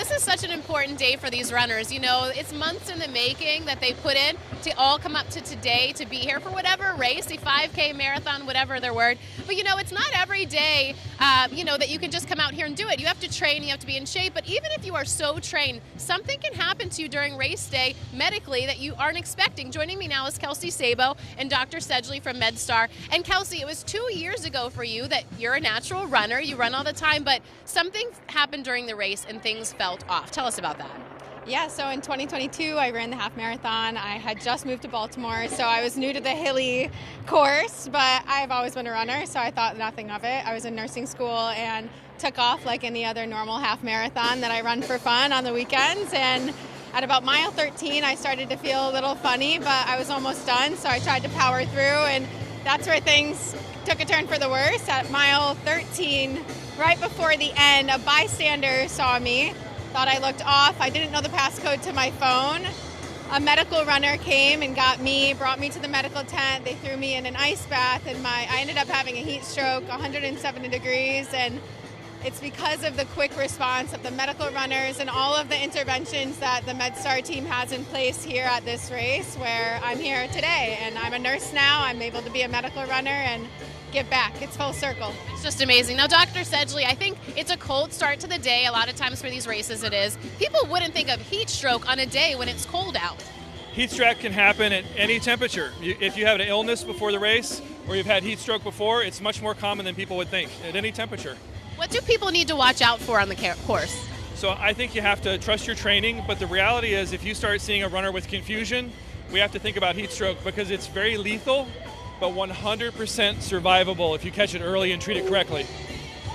this is such an important day for these runners. You know, it's months in the making that they put in to all come up to today to be here for whatever race, a 5K, marathon, whatever their word. But, you know, it's not every day, that you can just come out here and do it. You have to train, you have to be in shape. But even if you are so trained, something can happen to you during race day medically that you aren't expecting. Joining me now is Kelsey Sabo and Dr. Sedgley from MedStar. And Kelsey, it was 2 years ago for you that you're a natural runner. You run all the time, but something happened during the race and things felt off. Tell us about that. Yeah, so in 2022, I ran the half marathon. I had just moved to Baltimore, so I was new to the hilly course, but I've always been a runner, so I thought nothing of it. I was in nursing school and took off like any other normal half marathon that I run for fun on the weekends. And at about mile 13, I started to feel a little funny, but I was almost done, so I tried to power through, and that's where things took a turn for the worse. At mile 13, right before the end, a bystander saw me, thought I looked off. I didn't know the passcode to my phone. A medical runner came and got me, brought me to the medical tent. They threw me in an ice bath, and I ended up having a heat stroke, 170 degrees, and it's because of the quick response of the medical runners and all of the interventions that the MedStar team has in place here at this race where I'm here today. And I'm a nurse now. I'm able to be a medical runner and give back. It's full circle. It's just amazing. Now, Dr. Sedgley, I think it's a cold start to the day. A lot of times for these races it is. People wouldn't think of heat stroke on a day when it's cold out. Heat stroke can happen at any temperature. If you have an illness before the race or you've had heat stroke before, it's much more common than people would think at any temperature. What do people need to watch out for on the course? So I think you have to trust your training, but the reality is if you start seeing a runner with confusion, we have to think about heat stroke because it's very lethal, but 100% survivable if you catch it early and treat it correctly.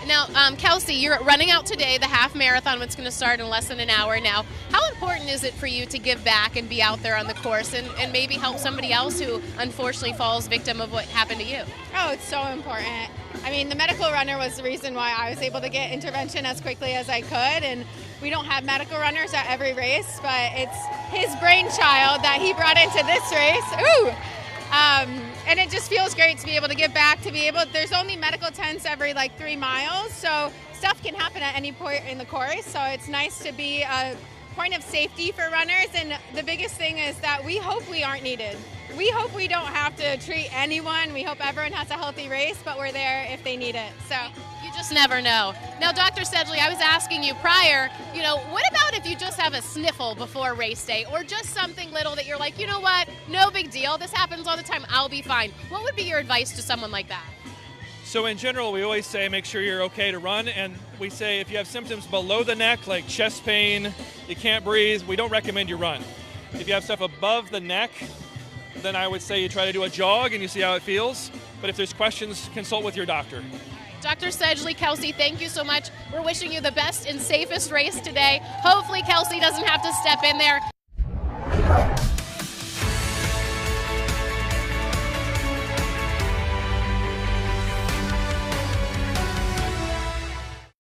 Now, Kelsey, you're running out today, the half marathon, which is going to start in less than an hour now. How important is it for you to give back and be out there on the course and maybe help somebody else who unfortunately falls victim of what happened to you? Oh, it's so important. I mean, the medical runner was the reason why I was able to get intervention as quickly as I could, and we don't have medical runners at every race, but it's his brainchild that he brought into this race. And it just feels great to be able to give back, there's only medical tents every like 3 miles, so stuff can happen at any point in the course, so it's nice to be a point of safety for runners, and the biggest thing is that we hope we aren't needed. We hope we don't have to treat anyone. We hope everyone has a healthy race, but we're there if they need it. So you just never know. Now, Dr. Sedgley, I was asking you prior, what about if you just have a sniffle before race day or just something little that you're like, you know what, no big deal. This happens all the time. I'll be fine. What would be your advice to someone like that? So in general, we always say make sure you're okay to run, and we say if you have symptoms below the neck, like chest pain, you can't breathe, we don't recommend you run. If you have stuff above the neck, then I would say you try to do a jog and you see how it feels. But if there's questions, consult with your doctor. Dr. Sedgley, Kelsey, thank you so much. We're wishing you the best and safest race today. Hopefully Kelsey doesn't have to step in there.